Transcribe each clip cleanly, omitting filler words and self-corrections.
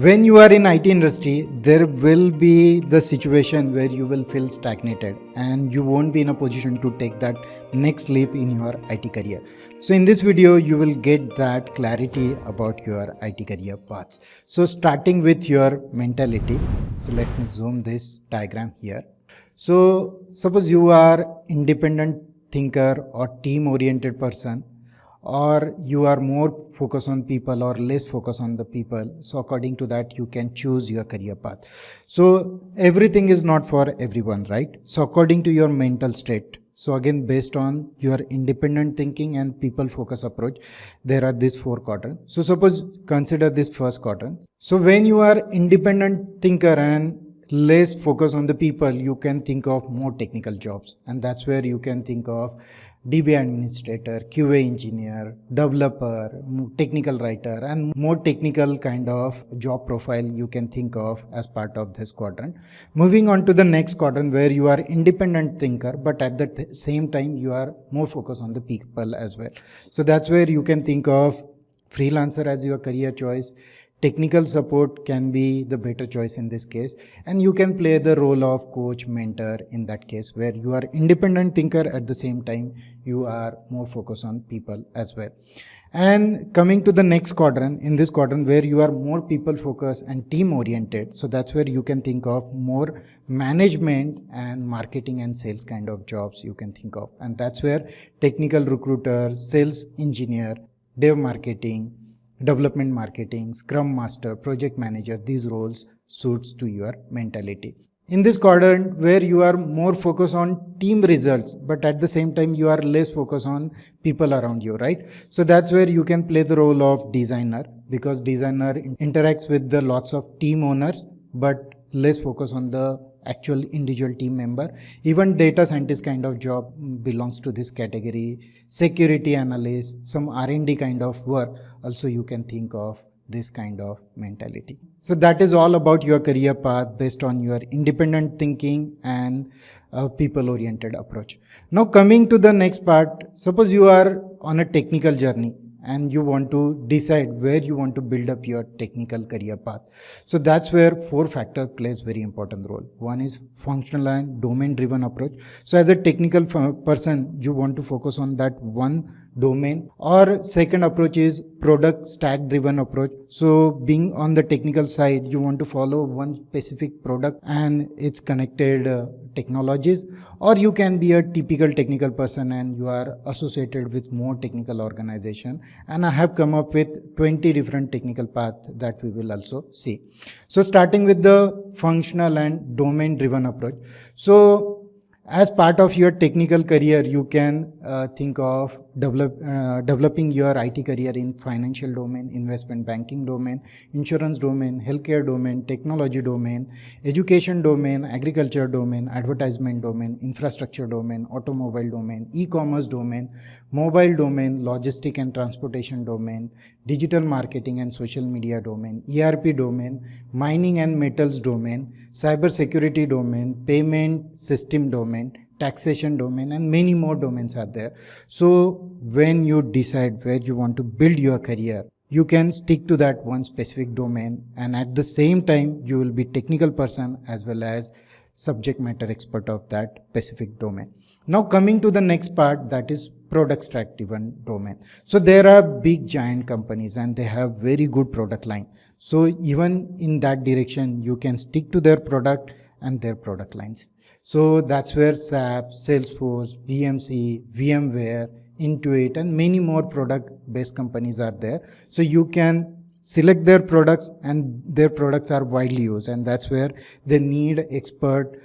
When you are in IT industry, there will be the situation where you will feel stagnated and you won't be in a position to take that next leap in your IT career. So in this video, you will get that clarity about your IT career paths. So starting with your mentality. So let me zoom this diagram here. So suppose you are independent thinker or team oriented person, or you are more focused on people or less focused on the people. So according to that, you can choose your career path. So everything is not for everyone, right? So according to your mental state. So again, based on your independent thinking and people focus approach, there are these 4 quadrants. So suppose consider this first quadrant. So when you are independent thinker and less focus on the people, you can think of more technical jobs, and that's where you can think of DB administrator, QA engineer, developer, technical writer, and more technical kind of job profile you can think of as part of this quadrant. Moving on to the next quadrant, where you are independent thinker, but at the same time you are more focused on the people as well. So that's where you can think of freelancer as your career choice. Technical support can be the better choice in this case, and you can play the role of coach, mentor in that case, where you are independent thinker, at the same time you are more focused on people as well. And coming to the next quadrant, in this quadrant where you are more people focused and team oriented, so that's where you can think of more management and marketing and sales kind of jobs you can think of, and that's where technical recruiter, sales engineer, dev marketing, development marketing, scrum master, project manager, these roles suits to your mentality. In this quadrant where you are more focused on team results, but at the same time you are less focused on people around you, right? So that's where you can play the role of designer, because designer interacts with the lots of team owners, but less focus on the actual individual team member. Even data scientist kind of job belongs to this category. Security analyst, some R&D kind of work, also you can think of this kind of mentality. So that is all about your career path based on your independent thinking and people oriented approach. Now coming to the next part, suppose you are on a technical journey and you want to decide where you want to build up your technical career path. So that's where 4 factors plays very important role. One is functional and domain driven approach. So as a technical person, you want to focus on that one domain. Or second approach is product stack driven approach. So being on the technical side, you want to follow one specific product and its connected technologies. Or you can be a typical technical person and you are associated with more technical organization, and I have come up with 20 different technical paths that we will also see. So starting with the functional and domain driven approach. So as part of your technical career, you can think of developing your IT career in financial domain, investment banking domain, insurance domain, healthcare domain, technology domain, education domain, agriculture domain, advertisement domain, infrastructure domain, automobile domain, e-commerce domain, mobile domain, logistic and transportation domain, digital marketing and social media domain, ERP domain, mining and metals domain, cyber security domain, payment system domain, taxation domain, and many more domains are there. So when you decide where you want to build your career, you can stick to that one specific domain, and at the same time you will be technical person as well as subject matter expert of that specific domain. Now coming to the next part, that is product stack driven domain. So there are big giant companies and they have very good product line. So even in that direction, you can stick to their product and their product lines. So that's where SAP, Salesforce, BMC, VMware, Intuit, and many more product based companies are there. So you can select their products, and their products are widely used, and that's where they need expert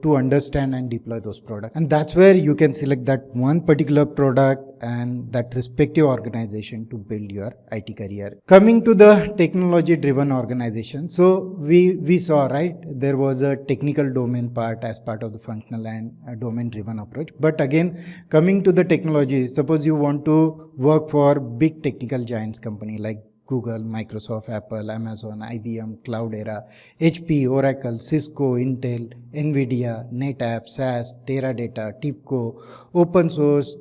to understand and deploy those products. And that's where you can select that one particular product and that respective organization to build your IT career. Coming to the technology driven organization. So we saw, right, there was a technical domain part as part of the functional and domain driven approach. But again, coming to the technology, suppose you want to work for big technical giants company like Google, Microsoft, Apple, Amazon, IBM, Cloudera, HP, Oracle, Cisco, Intel, Nvidia, NetApp, SAS, Teradata, TIBCO, open source,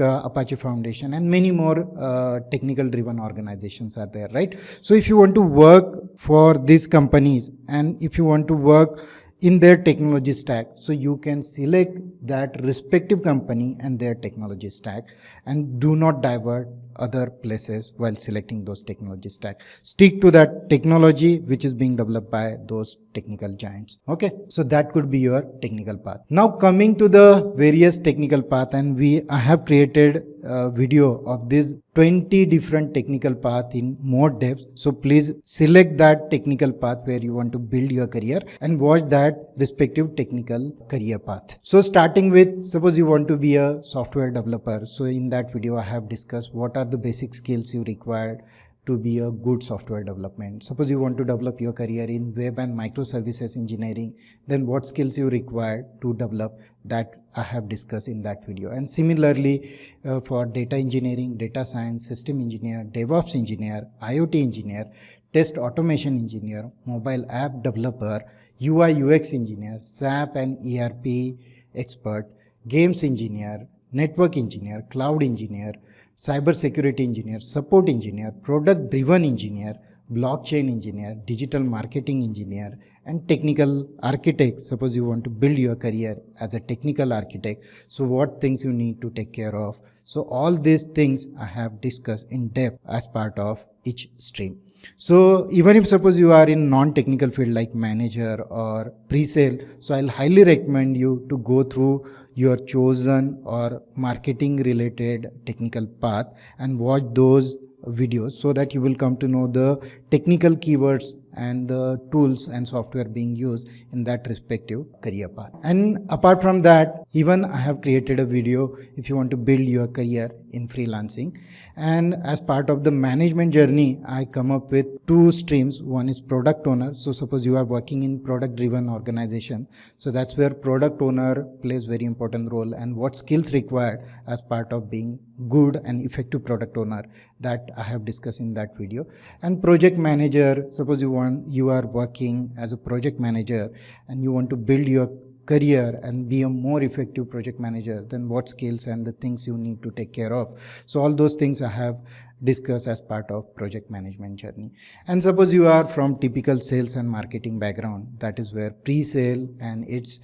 Apache Foundation, and many more technical driven organizations are there, right? So if you want to work for these companies and if you want to work in their technology stack, so you can select that respective company and their technology stack, and do not divert other places while selecting those technology stack. Stick to that technology which is being developed by those technical giants. Okay, so that could be your technical path. Now coming to the various technical path, and I have created a video of this 20 different technical path in more depth. So please select that technical path where you want to build your career and watch that respective technical career path. So starting with, suppose you want to be a software developer. So in that video I have discussed what are the basic skills you require to be a good software development. Suppose you want to develop your career in web and microservices engineering, then what skills you require to develop, that I have discussed in that video. And similarly for data engineering, data science, system engineer, DevOps engineer, IoT engineer, test automation engineer, mobile app developer, UI UX engineer, SAP and ERP expert, games engineer, network engineer, cloud engineer, cyber security engineer, support engineer, product driven engineer, blockchain engineer, digital marketing engineer, and technical architect. Suppose you want to build your career as a technical architect, so what things you need to take care of. So all these things I have discussed in depth as part of each stream. So even if suppose you are in non-technical field like manager or pre-sale, so I'll highly recommend you to go through your chosen or marketing related technical path and watch those videos, so that you will come to know the technical keywords and the tools and software being used in that respective career path. And apart from that, even I have created a video if you want to build your career in freelancing. And as part of the management journey, I come up with two streams. One is product owner. So suppose you are working in product driven organization, so that's where product owner plays very important role, and what skills required as part of being good and effective product owner, that I have discussed in that video. And project manager, suppose you are working as a project manager and you want to build your career and be a more effective project manager, then what skills and the things you need to take care of. So all those things I have discussed as part of project management journey. And suppose you are from typical sales and marketing background, that is where pre-sale and its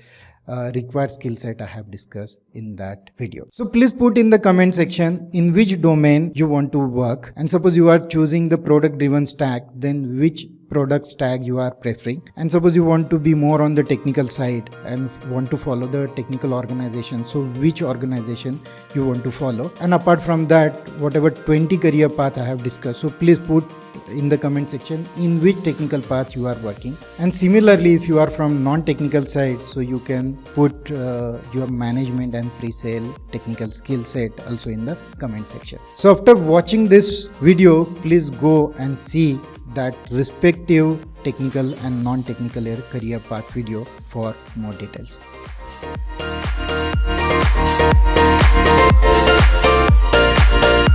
required skill set I have discussed in that video. So please put in the comment section in which domain you want to work, and suppose you are choosing the product driven stack, then which product stack you are preferring. And suppose you want to be more on the technical side and want to follow the technical organization, so which organization you want to follow. And apart from that, whatever 20 career path I have discussed, so please put in the comment section in which technical path you are working. And similarly, if you are from non-technical side, so you can put your management and pre-sale technical skill set also in the comment section. So after watching this video, please go and see that respective technical and non-technical career path video for more details.